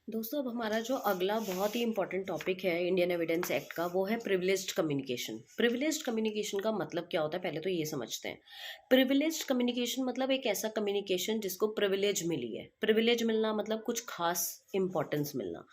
दोस्तों, अब हमारा जो अगला बहुत ही इंपॉर्टेंट टॉपिक है इंडियन एविडेंस एक्ट का, वो है प्रिविलेज्ड कम्युनिकेशन। प्रिविलेज्ड कम्युनिकेशन का मतलब क्या होता है, पहले तो ये समझते हैं। प्रिविलेज्ड कम्युनिकेशन मतलब एक ऐसा कम्युनिकेशन जिसको प्रिविलेज मिली है। प्रिविलेज मिलना मतलब कुछ खास इंपॉर्टेंस मिलना।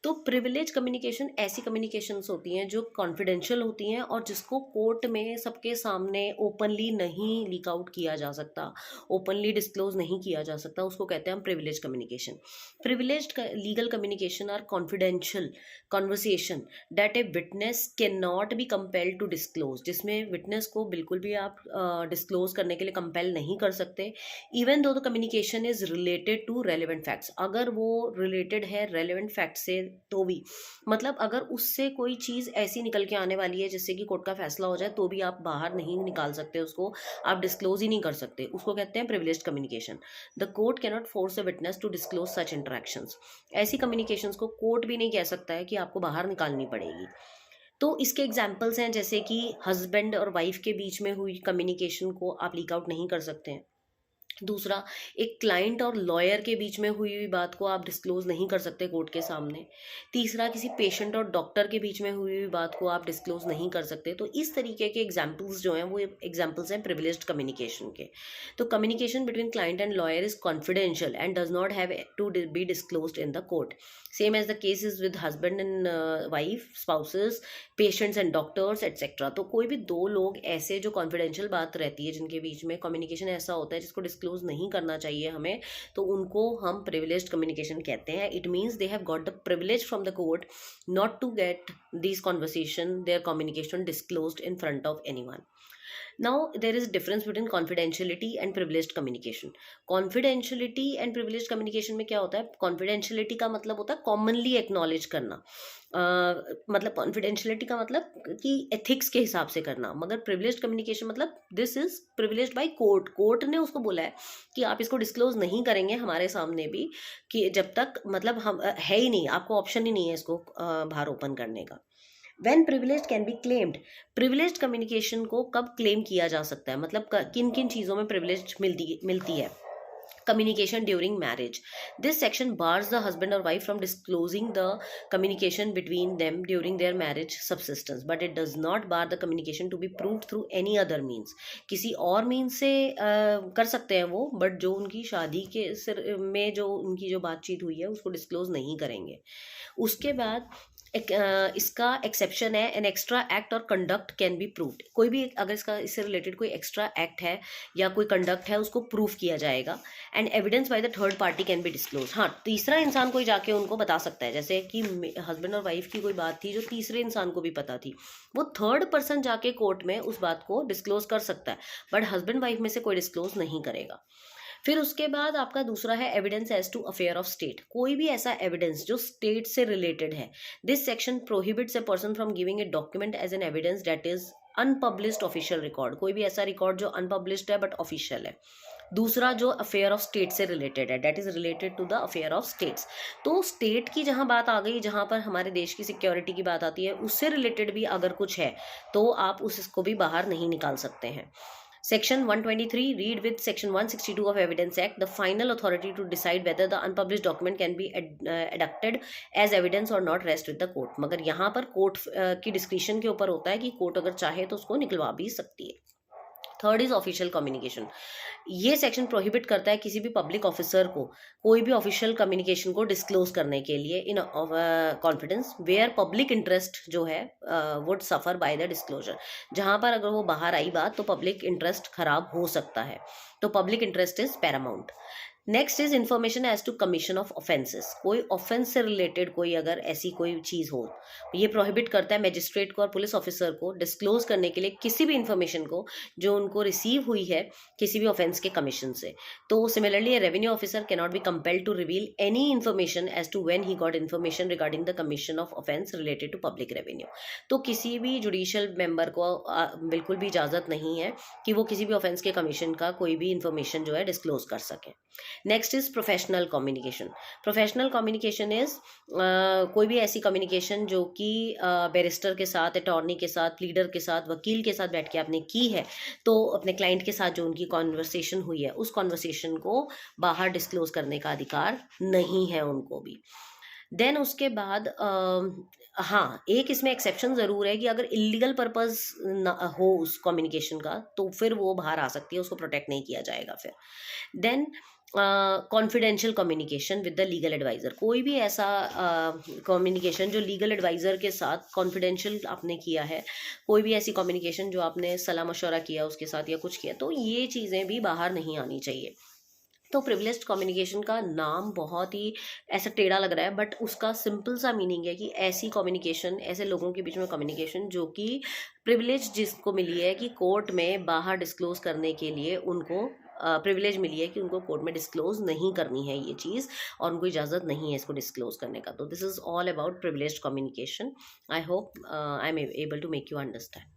तो प्रिविलेज कम्युनिकेशन ऐसी कम्युनिकेशंस होती हैं जो कॉन्फिडेंशियल होती हैं और जिसको कोर्ट में सबके सामने ओपनली नहीं लीक आउट किया जा सकता, ओपनली डिस्क्लोज नहीं किया जा सकता, उसको कहते हैं हम privilege communication. Privileged legal communication are confidential conversation that a witness cannot be compelled to disclose, जिसमें witness को बिल्कुल भी आप disclose करने के लिए compel नहीं कर सकते, even though the communication is related to relevant facts। अगर वो related है relevant fact से तो भी मतलब अगर उससे कोई चीज़ ऐसी निकल के आने वाली है जिससे कि कोर्ट का फैसला हो जाए तो भी आप बाहर नहीं निकाल सकते, उसको आप डिस्क्लोज ही नहीं कर सकते, उसको कहते हैं privileged communication. The court cannot force a witness to disclose such interactions. ऐसी कम्युनिकेशंस को कोर्ट भी नहीं कह सकता है कि आपको बाहर निकालनी पड़ेगी। तो इसके एग्जाम्पल्स हैं जैसे कि हस्बैंड और वाइफ के बीच में हुई कम्युनिकेशन को आप लीक आउट नहीं कर सकते हैं। दूसरा, एक क्लाइंट और लॉयर के बीच में हुई हुई बात को आप डिस्क्लोज नहीं कर सकते कोर्ट के सामने। तीसरा, किसी पेशेंट और डॉक्टर के बीच में हुई हुई बात को आप डिस्क्लोज नहीं कर सकते। तो इस तरीके के एग्जाम्पल्स जो हैं वो एग्जाम्पल्स हैं प्रिविलेज्ड कम्युनिकेशन के। तो communication between client and lawyer is confidential and does not have to be disclosed in the court. Same as the case is with husband and wife, spouses, patients and doctors etcetera. तो कोई भी दो लोग ऐसे जो confidential बात रहती है जिनके बीच में कम्युनिकेशन ऐसा होता है जिसको डिस्क्लोज नहीं करना चाहिए हमें, तो उनको हम प्रिविलेज्ड कम्युनिकेशन कहते हैं। It means they have got the privilege from the court not to get this conversation, their communication disclosed in front of anyone. Now there is difference between confidentiality and privileged communication। confidentiality and privileged communication में क्या होता है? confidentiality का मतलब होता है commonly acknowledge करना। मतलब कॉन्फिडेंशियलिटी का मतलब कि एथिक्स के हिसाब से करना, मगर प्रिविलेज्ड कम्युनिकेशन मतलब this is privileged by court. Court ने उसको बोला है कि आप इसको डिस्क्लोज नहीं करेंगे हमारे सामने भी, कि जब तक मतलब हम है ही नहीं, आपको ऑप्शन ही नहीं है इसको बाहर ओपन करने का। When privilege can be claimed. Privileged communication को कब क्लेम किया जा सकता है, मतलब किन किन चीज़ों में प्रिविलेज मिलती है। communication during marriage, this section bars the husband or wife from disclosing the communication between them during their marriage subsistence, but it does not bar the communication to be proved through any other means। किसी और means से कर सकते हैं वो, but जो उनकी शादी के सिर में जो उनकी जो बातचीत हुई है उसको डिस्क्लोज नहीं करेंगे। उसके बाद इसका एक्सेप्शन है, एन एक्स्ट्रा एक्ट और कंडक्ट कैन बी प्रूव्ड। कोई भी अगर इससे रिलेटेड कोई एक्स्ट्रा एक्ट है या कोई कंडक्ट है उसको प्रूव किया जाएगा। And evidence by the third party can be disclose. हाँ, तीसरा इंसान कोई जाके उनको बता सकता है, जैसे कि हस्बैंड और वाइफ की कोई बात थी जो तीसरे इंसान को भी पता थी, वो थर्ड पर्सन जाके कोर्ट में उस बात को डिस्क्लोज कर सकता है, बट हस्बैंड वाइफ में से कोई डिस्क्लोज नहीं करेगा। फिर उसके बाद आपका दूसरा है evidence as to affair of state. कोई भी ऐसा एविडेंस जो स्टेट से रिलेटेड है। This section prohibits a person from giving a document as an evidence that is unpublished official record. कोई भी ऐसा रिकॉर्ड जो अनपब्लिश्ड है बट ऑफिशियल है। दूसरा जो अफेयर ऑफ स्टेट से रिलेटेड है, that is related to the affair of states. तो स्टेट की जहां बात आ गई, जहां पर हमारे देश की सिक्योरिटी की बात आती है, उससे रिलेटेड भी अगर कुछ है तो आप उसको भी बाहर नहीं निकाल सकते हैं। Section 123 read with Section 162 of Evidence Act, the final authority to decide whether the unpublished document can be adducted as evidence or not rest with the court। मगर यहाँ पर कोर्ट की डिस्क्रिशन के ऊपर होता है कि कोर्ट अगर चाहे तो उसको निकलवा भी सकती है। Third is official communication. ये सेक्शन प्रोहिबिट करता है किसी भी पब्लिक ऑफिसर को कोई भी ऑफिशियल कम्युनिकेशन को डिस्क्लोज करने के लिए in confidence where public interest जो है would suffer by the disclosure. जहां पर अगर वो बाहर आई बात तो पब्लिक इंटरेस्ट खराब हो सकता है, तो public interest is paramount. Next is information as to commission of offences. कोई ऑफेंस से रिलेटेड कोई अगर ऐसी कोई चीज़ हो, ये प्रोहिबिट करता है मजिस्ट्रेट को और पुलिस ऑफिसर को डिस्क्लोज करने के लिए किसी भी इंफॉर्मेशन को जो उनको रिसीव हुई है किसी भी ऑफेंस के कमीशन से। तो similarly a revenue officer can not be compelled to reveal any information as to when he got information regarding the commission of offence related to public revenue. तो किसी भी जुडिशियल मेंबर को बिल्कुल भी इजाज़त नहीं है कि वो किसी भी ऑफेंस के कमीशन का कोई भी इन्फॉर्मेशन जो है डिस्क्लोज कर सके। Next is professional communication. Professional communication is कोई भी ऐसी कम्युनिकेशन जो कि बैरिस्टर के साथ, अटॉर्नी के साथ, प्लीडर के साथ, वकील के साथ बैठ के आपने की है, तो अपने क्लाइंट के साथ जो उनकी कॉन्वर्सेशन हुई है उस कॉन्वर्सेशन को बाहर डिस्क्लोज करने का अधिकार नहीं है उनको भी। देन उसके बाद हाँ, एक इसमें एक्सेप्शन ज़रूर है कि अगर इलीगल पर्पस हो उस कम्युनिकेशन का, तो फिर वो बाहर आ सकती है, उसको प्रोटेक्ट नहीं किया जाएगा फिर। Then confidential communication with the legal adviser, कोई भी ऐसा कम्युनिकेशन जो लीगल एडवाइज़र के साथ कॉन्फिडेंशियल आपने किया है, कोई भी ऐसी कम्युनिकेशन जो आपने सलाह मशवरा किया उसके साथ या कुछ किया, तो ये चीज़ें भी बाहर नहीं आनी चाहिए। तो प्रिविलेज्ड कम्युनिकेशन का नाम बहुत ही ऐसा टेढ़ा लग रहा है, बट उसका सिंपल सा मीनिंग है कि ऐसी कम्युनिकेशन, ऐसे लोगों के बीच में कम्युनिकेशन जो कि प्रिविलेज जिसको मिली है कि कोर्ट में बाहर डिस्क्लोज करने के लिए उनको प्रिविलेज मिली है कि उनको कोर्ट में डिस्क्लोज नहीं करनी है ये चीज़, और उनको इजाज़त नहीं है इसको डिस्क्लोज करने का। तो this is all about privileged communication. I hope I am able to make you understand.